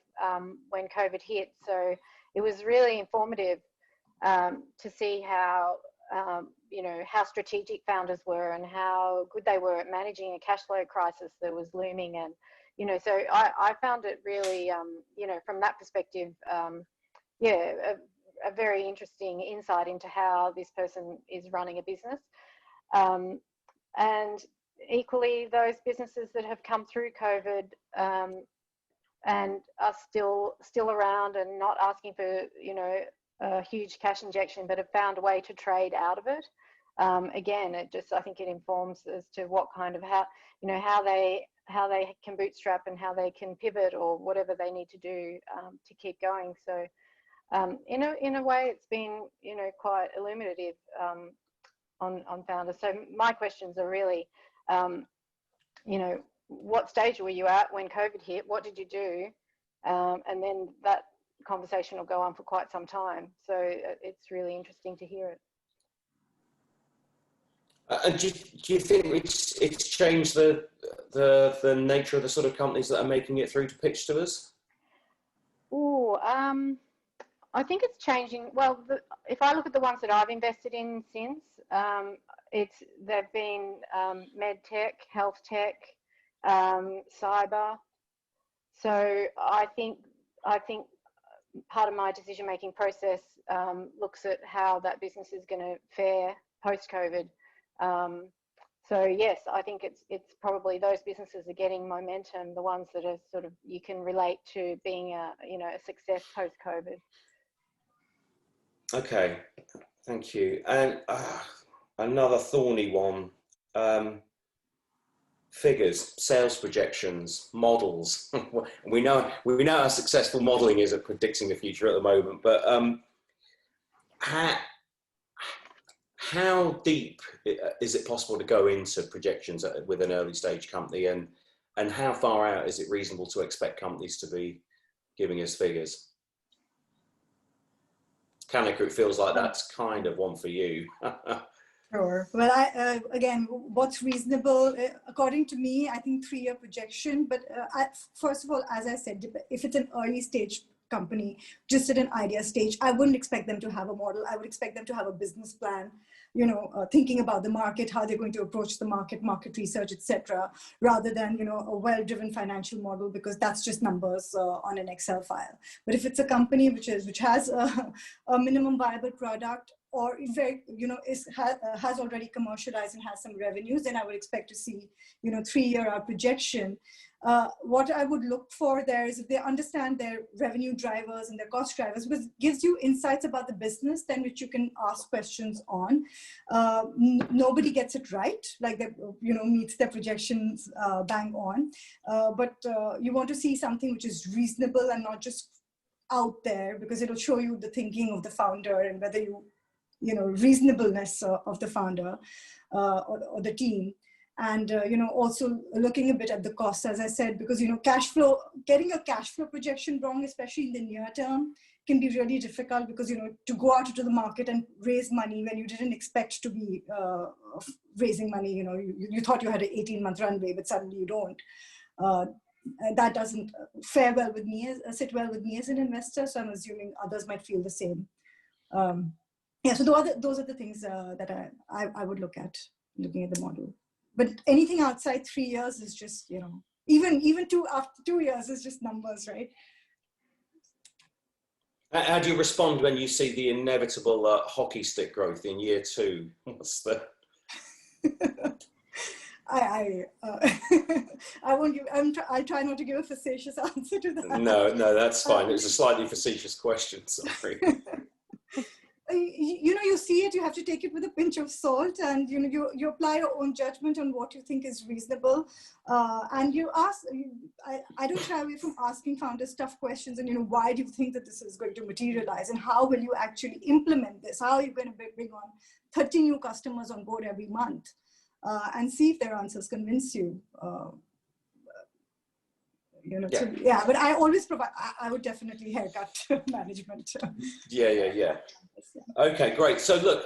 when COVID hit, so it was really informative to see how how strategic founders were and how good they were at managing a cash flow crisis that was looming. And so I found it really, from that perspective, a very interesting insight into how this person is running a business. And equally, those businesses that have come through COVID and are still around and not asking for, you know, a huge cash injection, but have found a way to trade out of it. Again, I think it informs as to what kind of how they can bootstrap and how they can pivot or whatever they need to do to keep going. So in a way, it's been, you know, quite illuminative on founders. So my questions are really, you know, what stage were you at when COVID hit? What did you do? And then that conversation will go on for quite some time. So it's really interesting to hear it. And do you think it's changed the nature of the sort of companies that are making it through to pitch to us? Oh, I think it's changing. Well, if I look at the ones that I've invested in since, they've been med tech, health tech, cyber. So I think part of my decision-making process looks at how that business is going to fare post-COVID. So yes, I think it's probably those businesses are getting momentum, the ones that are sort of, you can relate to being a success post-COVID. Okay, thank you. And another thorny one, figures, sales projections, models. we know how successful modeling is at predicting the future at the moment, but how deep is it possible to go into projections with an early stage company, and how far out is it reasonable to expect companies to be giving us figures? Kanika, it feels like that's kind of one for you. Sure. Well, again, what's reasonable, according to me, I think 3-year projection. But first of all, as I said, if it's an early stage company, just at an idea stage, I wouldn't expect them to have a model. I would expect them to have a business plan, you know, thinking about the market, how they're going to approach the market research, etc., rather than, you know, a well-driven financial model, because that's just numbers on an Excel file. But if it's a company which has a minimum viable product, or very, you know, has already commercialized and has some revenues, then I would expect to see, you know, 3-year out projection. What I would look for there is if they understand their revenue drivers and their cost drivers, because it gives you insights about the business, then which you can ask questions on. Nobody gets it right, like that, you know, meets their projections bang on. But you want to see something which is reasonable and not just out there, because it'll show you the thinking of the founder and whether you know, reasonableness of the founder or the team. And, you know, also looking a bit at the costs, as I said, because, you know, cash flow, getting a cash flow projection wrong, especially in the near term, can be really difficult, because, you know, to go out into the market and raise money when you didn't expect to be raising money, you know, you thought you had an 18-month runway, but suddenly you don't. That doesn't sit well with me as an investor. So I'm assuming others might feel the same. Yeah, so those are the things that I would look at looking at the model. But anything outside 3 years is just, you know, even after 2 years is just numbers, right? How do you respond when you see the inevitable hockey stick growth in year 2? What's the... I won't give. I try not to give a facetious answer to that. No, that's fine. It was a slightly facetious question. Sorry. You know, you see it, you have to take it with a pinch of salt, and, you know, you apply your own judgment on what you think is reasonable. And you ask, I don't shy away from asking founders tough questions, and, you know, why do you think that this is going to materialize, and how will you actually implement this? How are you going to bring on 30 new customers on board every month? And see if their answers convince you. You know, yeah. Yeah, but I always provide, I would definitely haircut management. Yeah. Okay, great. So look,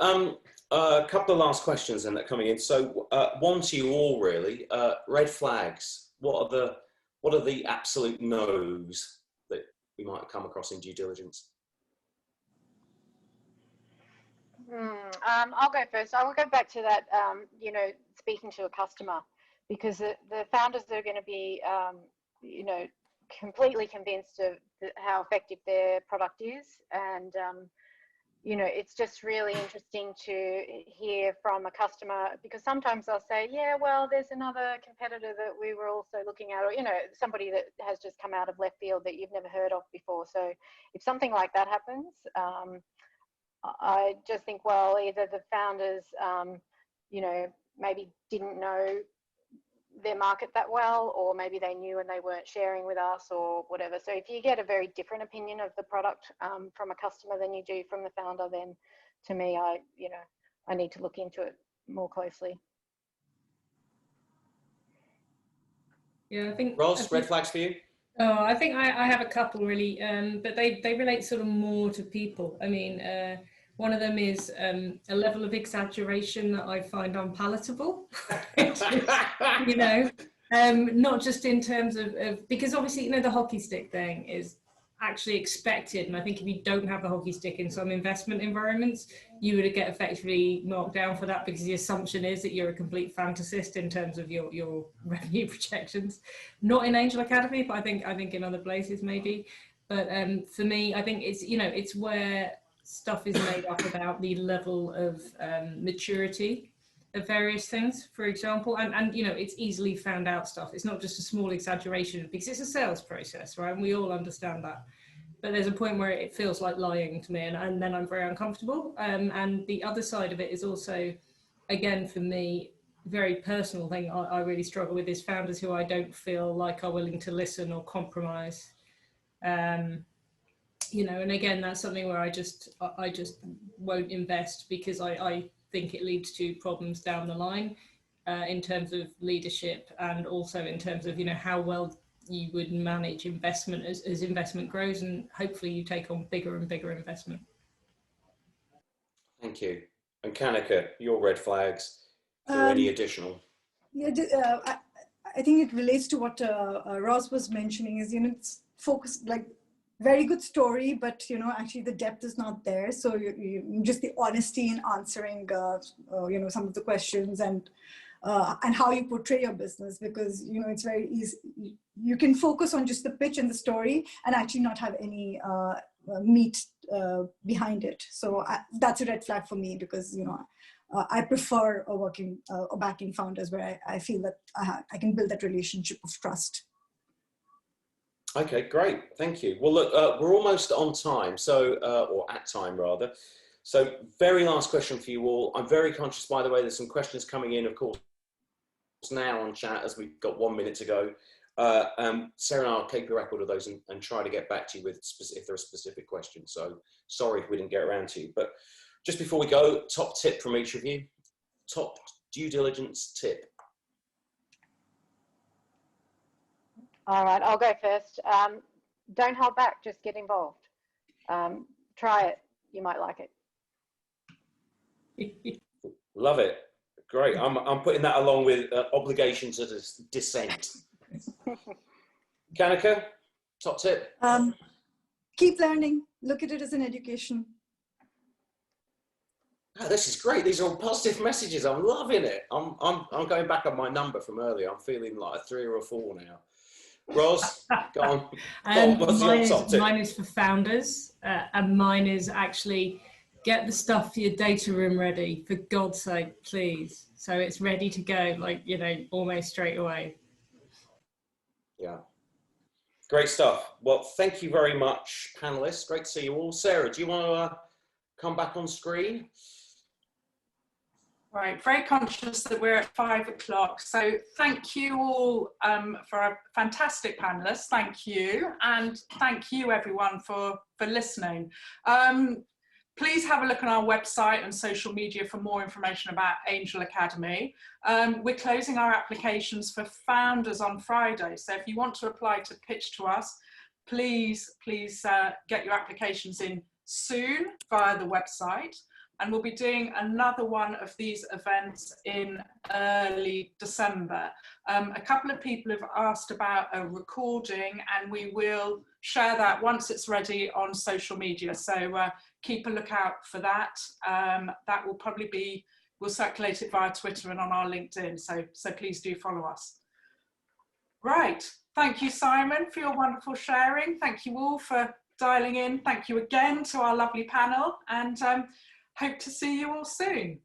a couple of last questions then that are coming in. So one to you all really, red flags. What are the absolute no's that we might have come across in due diligence? I'll go first. I will go back to that, you know, speaking to a customer, because the founders are going to be, you know, completely convinced of how effective their product is, and you know, it's just really interesting to hear from a customer, because sometimes they'll say, yeah, well, there's another competitor that we were also looking at, or, you know, somebody that has just come out of left field that you've never heard of before. So if something like that happens, I just think, well, either the founders, you know, maybe didn't know their market that well, or maybe they knew and they weren't sharing with us or whatever. So if you get a very different opinion of the product from a customer than you do from the founder, then to me, I need to look into it more closely. Yeah, I think Ros, red flags for you? Oh, I think I have a couple really, but they relate sort of more to people. I mean, one of them is a level of exaggeration that I find unpalatable. You know, not just in terms of because obviously, you know, the hockey stick thing is actually expected, and I think if you don't have the hockey stick in some investment environments, you would get effectively marked down for that, because the assumption is that you're a complete fantasist in terms of your revenue projections. Not in Angel Academy, but I think in other places maybe. But for me, I think it's, you know, it's where stuff is made up about the level of maturity of various things, for example, and you know, it's easily found out stuff. It's not just a small exaggeration, because it's a sales process, right? And we all understand that. But there's a point where it feels like lying to me, and then I'm very uncomfortable. And the other side of it is also, again, for me, very personal thing I really struggle with is founders who I don't feel like are willing to listen or compromise. You know, and again, that's something where I just won't invest, because I think it leads to problems down the line in terms of leadership, and also in terms of, you know, how well you would manage investment as investment grows, and hopefully you take on bigger and bigger investment. Thank you. And Kanika, your red flags, or any additional? Yeah, I think it relates to what Ros was mentioning, is, you know, it's focused, like, very good story, but, you know, actually the depth is not there. So you just the honesty in answering, you know, some of the questions, and how you portray your business, because, you know, it's very easy. You can focus on just the pitch and the story and actually not have any meat behind it. So that's a red flag for me, because, you know, I prefer backing founders where I feel that I can build that relationship of trust. Okay, great. Thank you. Well, look, we're almost on time, so or at time rather. So, very last question for you all. I'm very conscious, by the way, there's some questions coming in, of course, now on chat, as we've got 1 minute to go. Sarah and I'll keep a record of those and try to get back to you with if there are specific questions. So, sorry if we didn't get around to you. But just before we go, top tip from each of you. Top due diligence tip. All right, I'll go first. Don't hold back, just get involved. Try it, you might like it. Love it. Great. I'm putting that along with obligation to dissent. Kanika, top tip? Keep learning. Look at it as an education. Oh, this is great. These are all positive messages. I'm loving it. I'm going back on my number from earlier. I'm feeling like a 3 or a 4 now. Ros, go on. What's your top tip? Mine is for founders, and mine is actually get the stuff for your data room ready, for God's sake, please. So it's ready to go, like, you know, almost straight away. Yeah. Great stuff. Well, thank you very much, panelists. Great to see you all. Sarah, do you want to come back on screen? Right, very conscious that we're at 5 o'clock. So thank you all for a fantastic panelists. Thank you. And thank you everyone for listening. Please have a look on our website and social media for more information about Angel Academy. We're closing our applications for founders on Friday. So if you want to apply to pitch to us, please get your applications in soon via the website. And we'll be doing another one of these events in early December. A couple of people have asked about a recording, and we will share that once it's ready on social media. So keep a lookout for that. That will probably be, we'll circulate it via Twitter and on our LinkedIn. So please do follow us. Right. Thank you, Simon, for your wonderful sharing. Thank you all for dialing in. Thank you again to our lovely panel, and hope to see you all soon.